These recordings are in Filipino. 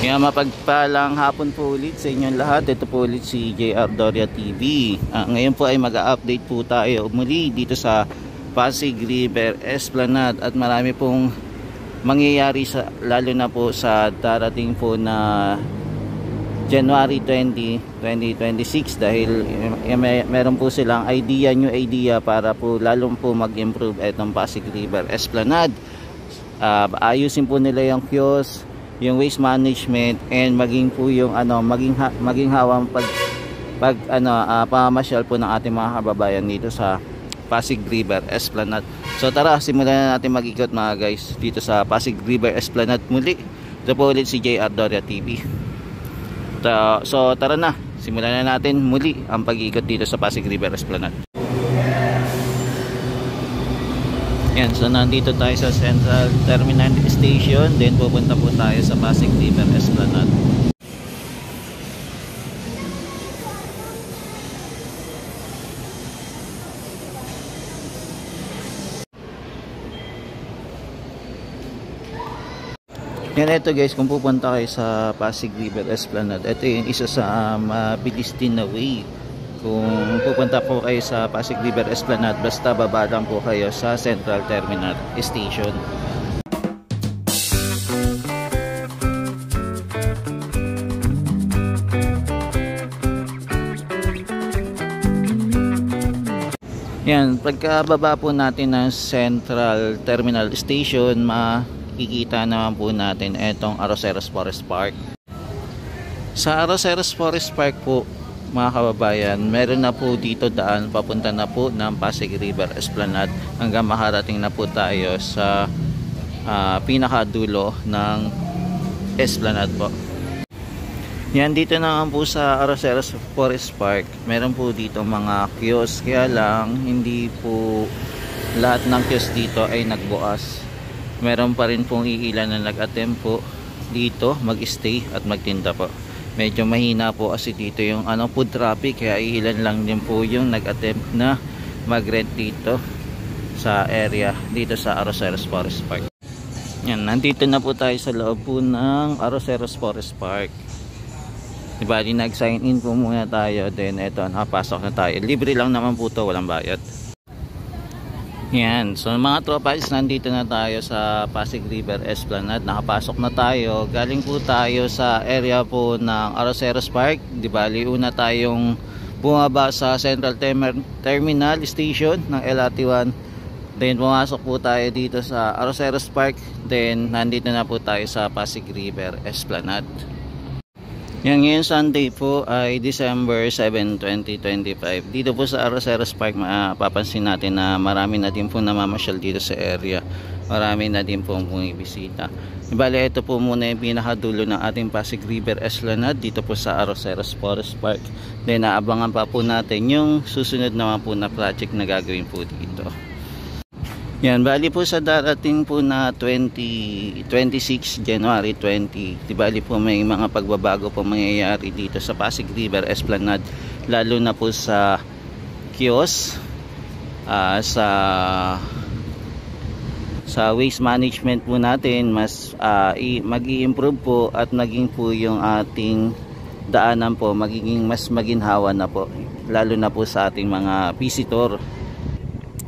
Kaya mapagpalang hapon po ulit sa inyong lahat. Ito po ulit si JR Doria TV. Ngayon po ay mag-update po tayo muli dito sa Pasig River Esplanade. At marami pong mangyayari lalo na po sa darating po na January 20, 2026. Dahil meron po silang new idea para po lalong po mag-improve itong Pasig River Esplanade. Ayusin po nila yung kiosk, yung waste management, and maging po yung maging hawang pamamasyal po ng ating mga kababayan dito sa Pasig River Esplanade. So tara, simulan na natin mag-ikot mga guys dito sa Pasig River Esplanade muli. Ito po ulit si JR Doria TV. So tara na, simulan na natin muli ang pag-ikot dito sa Pasig River Esplanade. Yan, so nandito tayo sa Central Terminal Station, then pupunta po tayo sa Pasig River Esplanade. Yan, ito guys, kung pupunta kayo sa Pasig River Esplanade, ito yung isa sa mabilis din na way. Kung pupunta po kayo sa Pasig River Esplanade, basta baba lang po kayo sa Central Terminal Station. Yan, pagkababa po natin ng Central Terminal Station, makikita naman po natin itong Arroceros Forest Park. Sa Arroceros Forest Park po mga kababayan, meron na po dito daan papunta na po ng Pasig River Esplanade hanggang makarating na po tayo sa pinakadulo ng Esplanade po. Yan, dito naman po sa Arroceros Forest Park, meron po dito mga kiosk, kaya lang hindi po lahat ng kiosk dito ay nagbukas. Meron pa rin pong iilan na nag-attempt po dito mag-stay at magtinda po. Medyo mahina po kasi dito yung food traffic, kaya ilan lang din po yung nag-attempt na mag-rent dito sa area dito sa Arroceros Forest Park. Yan, nandito na po tayo sa loob po ng Arroceros Forest Park. Diba, nag-sign in po muna tayo, then eto, nakapasok na tayo. Libre lang naman po to, walang bayad. Yan, so mga tropals, nandito na tayo sa Pasig River Esplanade. Nakapasok na tayo. Galing po tayo sa area po ng Arroceros Park. Di bali, una tayong bumaba sa Central Terminal Station ng LRT1. Then pumasok po tayo dito sa Arroceros Park. Then nandito na po tayo sa Pasig River Esplanade. Yan, ngayon Sunday po ay December 7, 2025. Dito po sa Arroceros Park, mapapansin natin na marami na din po namamasyal dito sa area. Marami na din po bumibisita. Bale, ito po muna yung pinakadulo ng ating Pasig River Esplanade dito po sa Arroceros Forest Park. Then naabangan pa po natin yung susunod naman po na project na gagawin po dito. Yan, bali po sa darating po na 26 January 20, di bali po may mga pagbabago po mangyayari dito sa Pasig River Esplanade, lalo na po sa kiosk, sa waste management po natin. Mas mag-i-improve po at maging po yung ating daanan po magiging mas maginhawa na po, lalo na po sa ating mga visitor.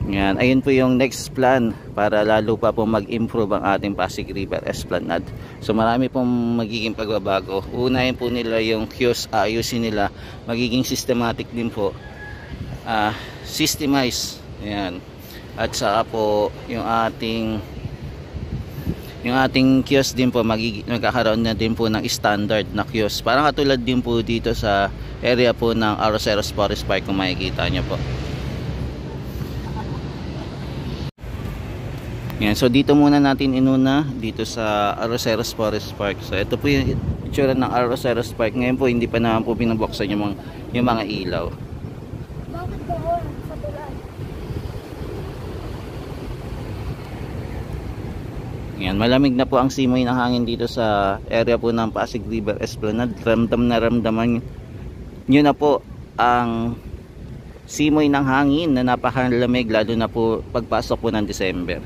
Yan, ayun po yung next plan para lalo pa po mag-improve ang ating Pasig River Esplanade. So marami pong magiging pagbabago. Unahin po nila yung kiosk, ayusin nila, magiging systematic din po, systemize. Yan. At saka po yung ating kiosk din po magkakaroon na din po ng standard na kiosk. Parang katulad din po dito sa area po ng Arroceros Forest Park kung makikita nyo po. Yan, so dito muna natin inuna dito sa Arroceros Forest Park. So ito po yung itsura ng Arroceros Park. Ngayon po hindi pa naman po binubuksan yung mga ilaw. Bakit doon sa tulay? Yan, malamig na po ang simoy ng hangin dito sa area po ng Pasig River Esplanade. Ramdam na ramdaman nyo na po ang simoy ng hangin na napakalamig, lalo na po pagpasok po ng December.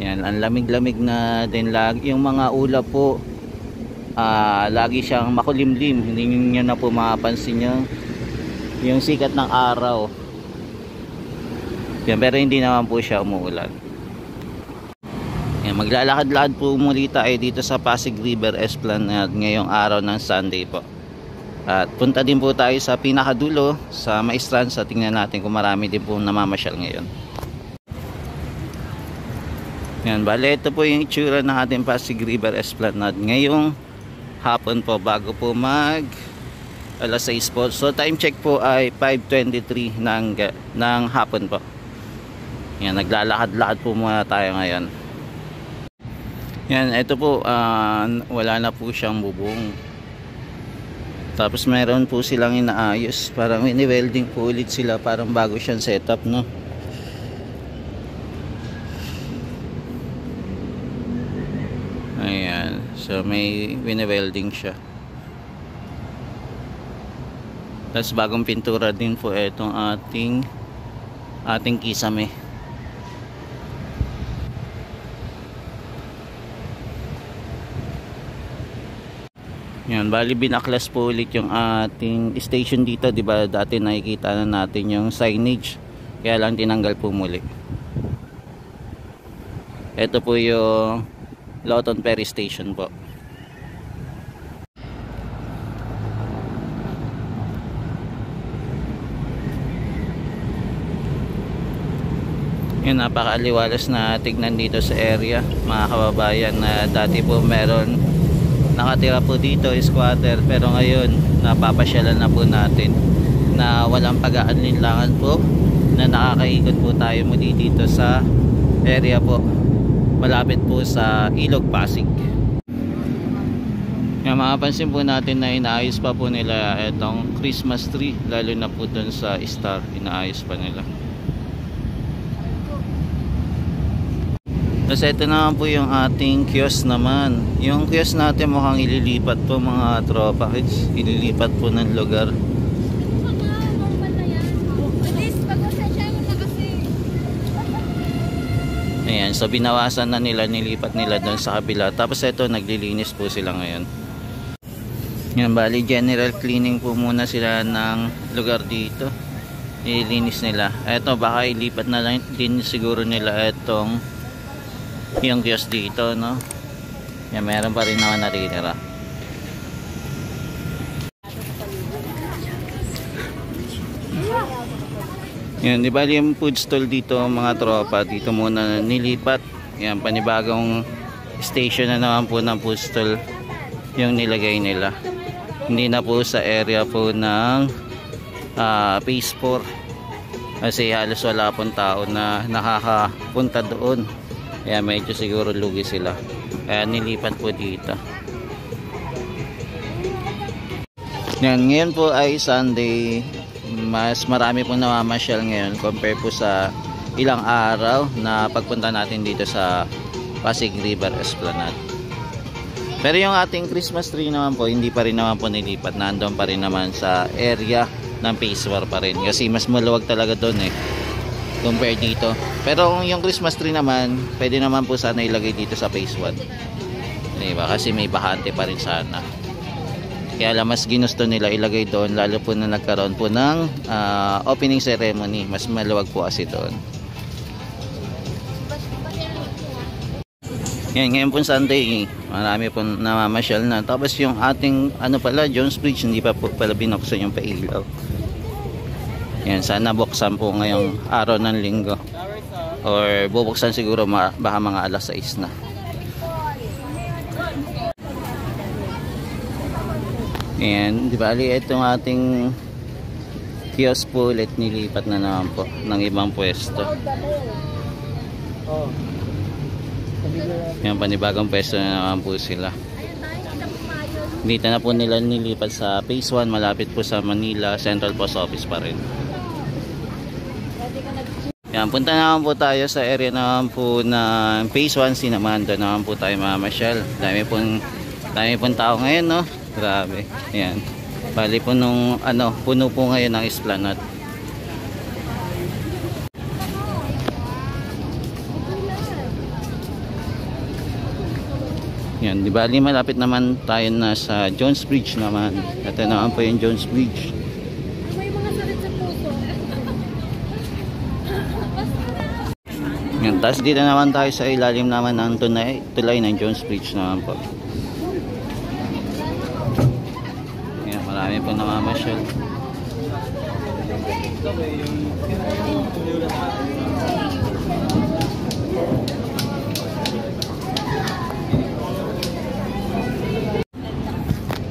Yan, ang lamig-lamig na din lag. Yung mga ulap po lagi siyang makulimlim, hindi niyo na po mapapansin yung sikat ng araw. Yan, pero hindi naman po siya umuulan. Yan, maglalakad-lakad po muli tayo dito sa Pasig River Esplanade ngayong araw ng Sunday po. At punta din po tayo sa pinakadulo sa Maestranza. Tingnan natin kung marami din po namamasyal ngayon. Yan, bale ito po yung itsura ng ating Pasig River Esplanade ngayong hapon po, bago po mag alas 6 po. So time check po ay 5:23 ng hapon po. Yan, naglalakad-lakad po muna tayo ngayon. Yan, ito po wala na po siyang bubong. Tapos meron po silang inaayos, parang ini-welding po ulit sila, parang bago siyang setup, no? Ayan, so may wini-welding siya. Tapos bagong pintura din po itong ating kisame. Yan, bali binaklas po ulit yung ating station dito, di ba? Dati nakikita na natin yung signage, kaya lang tinanggal po muli. Ito po yung Lawton Ferry Station po. Yun, napakaaliwalas na tignan dito sa area, mga kababayan, na dati po meron nakatira po dito, squatter, pero ngayon napapasyalan na po natin na walang pag-aalinlangan po, na nakakaikot po tayo muli dito sa area po malapit po sa Ilog Pasig. Yung makapansin po natin na inaayos pa po nila itong Christmas tree, lalo na po dun sa Star, inaayos pa nila. Tapos ito naman po yung ating kiosk naman. Yung kiosk natin mukhang ililipat po, mga tropa kids, ililipat po ng lugar. Ayan, so binawasan na nila, nilipat nila doon sa kabila. Tapos ito, naglilinis po sila ngayon. Yan, bali general cleaning po muna sila ng lugar dito. Nililinis nila. Ito, baka ilipat na lang din siguro nila itong yung kiosk dito, no? Yan, meron pa rin naman natinira. Yan, di ba yung food stall dito, mga tropa, dito muna nilipat. Yan, panibagong station na naman po ng food stall yung nilagay nila. Hindi na po sa area po ng phase 4, kasi halos wala pong tao na nakakapunta doon. Kaya medyo siguro lugi sila, kaya nilipat po dito. Yan, ngayon po ay Sunday. Mas marami pong namamasyal ngayon compare po sa ilang araw na pagpunta natin dito sa Pasig River Esplanade. Pero yung ating Christmas tree naman po, hindi pa rin naman po nilipat. Nandun pa rin naman sa area ng phase 4 pa rin, kasi mas maluwag talaga doon compare dito. Pero yung Christmas tree naman, pwede naman po sana ilagay dito sa phase 1, diba? Kasi may bahante pa rin sana. Kaya lang mas ginusto nila ilagay doon, lalo po na nagkaroon po ng opening ceremony. Mas maluwag po kasi doon. Yan, ngayon po Sunday, marami po namamasyal na. Tapos yung ating Jones Bridge, hindi pa po pala binuksan yung pailaw. Yan, sana buksan po ngayong araw ng linggo, or bubuksan siguro baka mga alas 6 na. Ayan, di bali itong ating kiosk po ulit nilipat na naman po ng ibang pwesto. Ayan, panibagong pwesto na naman po sila. Dito na po nila nilipat sa phase 1, malapit po sa Manila Central Post Office pa rin. Ayan, punta naman po tayo sa area naman po na phase 1, naman doon naman po tayo mamasyal. Dami pong tao ngayon, no? Grabe. Ayan. Bali po nung puno po ngayon ng Esplanade. Yan, di bali malapit naman tayo na sa Jones Bridge naman. Ito naman po yung Jones Bridge. May mga sakit sa puso. Yan, tapos dito naman tayo sa ilalim naman ng tulay ng Jones Bridge naman po. Yan, marami po namamasyal.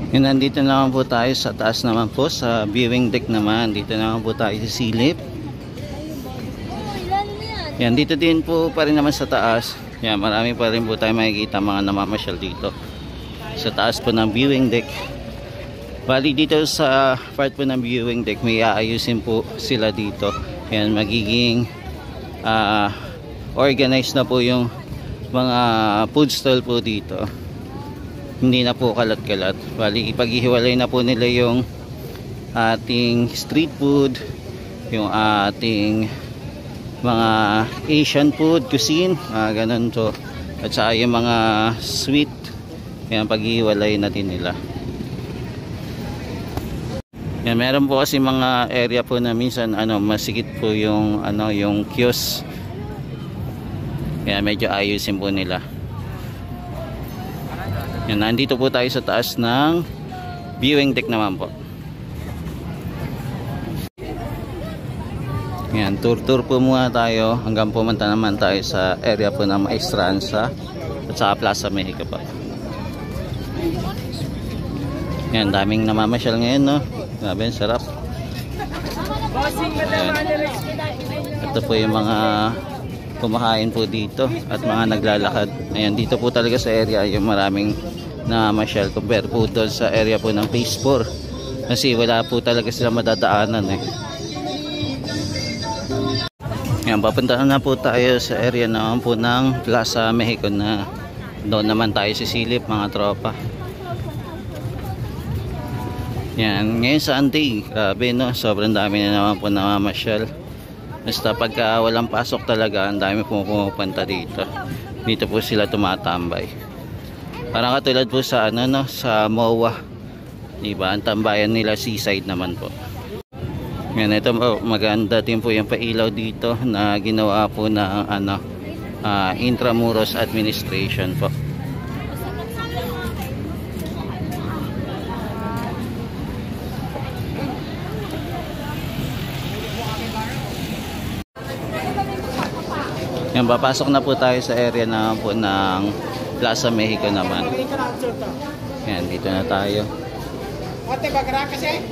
Yun, nandito naman po tayo sa taas naman po sa viewing deck naman. Dito naman po tayo sa silip. Yan, dito din po pa rin naman sa taas. Yan, marami pa rin po tayo makikita mga namamasyal dito sa taas po ng viewing deck. Bali dito sa part po ng viewing deck may aayusin po sila dito. Yan, magiging organized na po yung mga food stall po dito. Hindi na po kalat-kalat. Bali ipaghihiwalay na po nila yung ating street food, yung ating mga Asian food, cuisine, ganun to. At saka yung mga sweet, yan, paghihiwalay natin nila. Yan, meron po kasi mga area po na minsan masikip po yung yung kiosk. Yan, medyo ayusin po nila. Yan, nandito po tayo sa taas ng viewing deck naman po. Yan, tour po muna tayo hanggang pumunta naman tayo sa area po ng Maestranza at sa Plaza Mexico po. Yan, daming namamasyal ngayon, no? Grabe, sarap. Yan. Ito po yung mga kumakain po dito at mga naglalakad. Ayan, dito po talaga sa area yung maraming namamasyal compare po doon sa area po ng Phase 4 kasi wala po talaga sila madadaanan eh. Yan, papuntahan na po tayo sa area naman po ng Plaza Mexico na doon naman tayo sisilip mga tropa. Yan, ngayon Sunday, grabe no, sobrang dami na naman po namamasyal. Basta pagka walang pasok talaga, ang dami po pumupunta dito. Dito po sila tumatambay. Parang katulad po sa sa MOA. Diba? Ang tambayan nila seaside naman po. Yan, ito maganda din po yung pailaw dito na ginawa po ng Intramuros Administration po. Yan, papasok na po tayo sa area na po ng Plaza Mexico naman. Yan, dito na tayo. Ate, bagra kasi?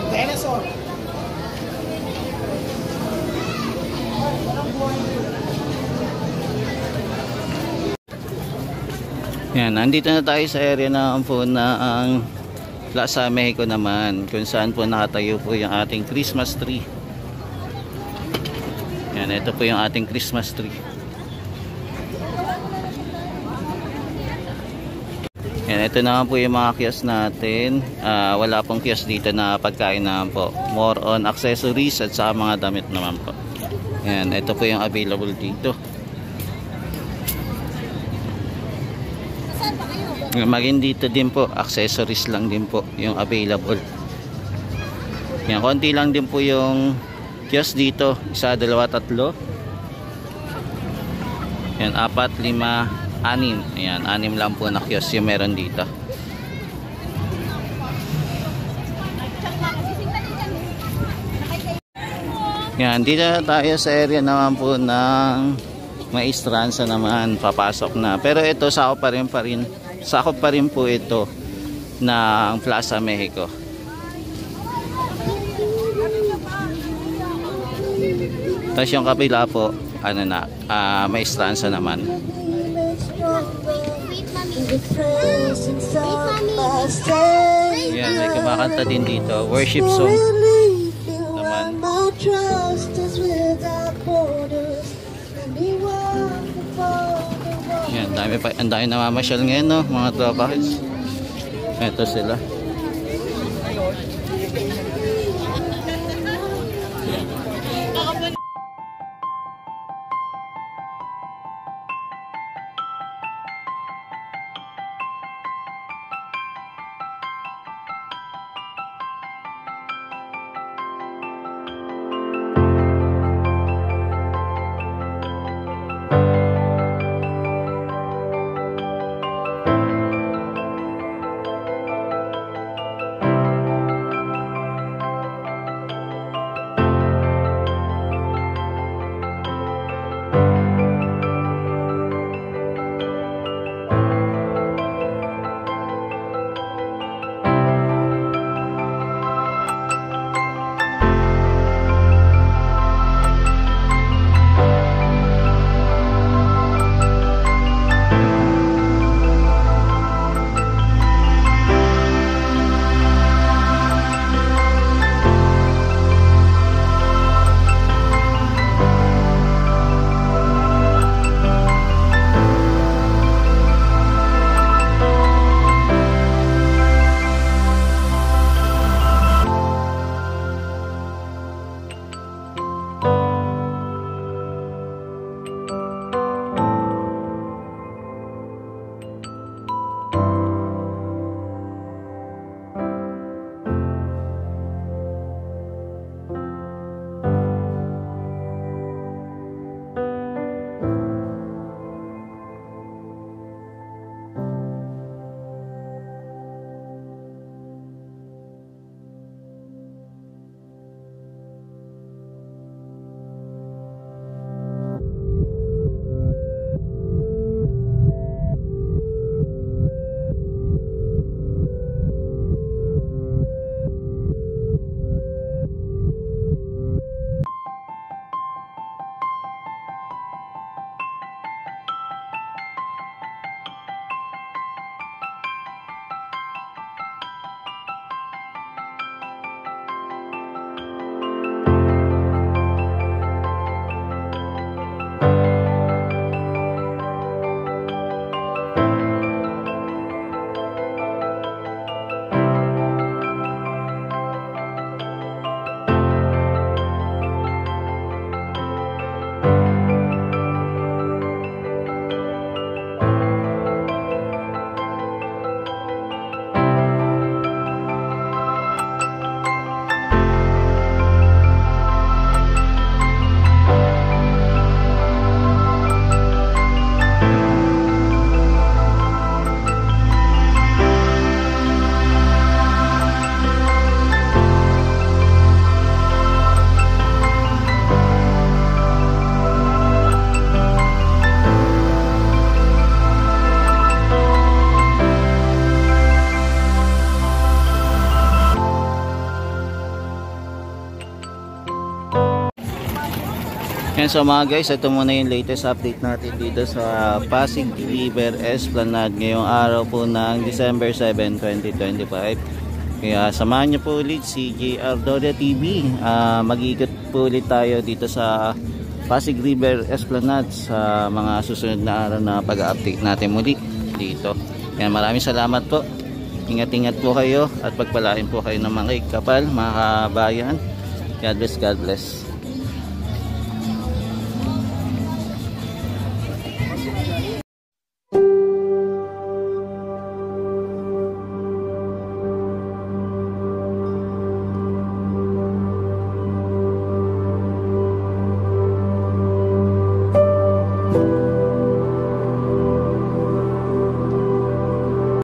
Dinosaur. Yan, nandito na tayo sa area na po ng Plaza Mexico naman, kung saan po nakatayo po yung ating Christmas tree. Yan, ito po yung ating Christmas tree. Yan, ito naman po yung mga kiosk natin. Wala pong kiosk dito na pagkain naman po. More on accessories at saka mga damit naman po. Yan, ito po yung available dito. Maging dito din po, accessories lang din po yung available. Yan, konti lang din po yung kiosk dito. 1, 2, 3. Yan, 4, 5, 6. Ayan, 6 lang po na kiosk yung meron dito. Yan, dito na tayo sa area naman po ng Maestranza naman. Papasok na. Pero ito, sakop pa rin po ito ng Plaza Mexico. Tapos yung kabila po, Maestranza naman. Yan, may kumakanta din dito. Worship song naman. Yan, ang dami namamasyal ngayon, no, mga tropa. Ito sila. Yan, so mga guys, ito muna yung latest update natin dito sa Pasig River Esplanade ngayong araw po ng December 7, 2025. Kaya samahan niyo po ulit si JR Doria TV. Mag-ikot po ulit tayo dito sa Pasig River Esplanade sa mga susunod na araw na pag-update natin muli dito. Yan, maraming salamat po. Ingat-ingat po kayo at pagpalain po kayo ng mga kapal, mga kabayan. God bless, God bless.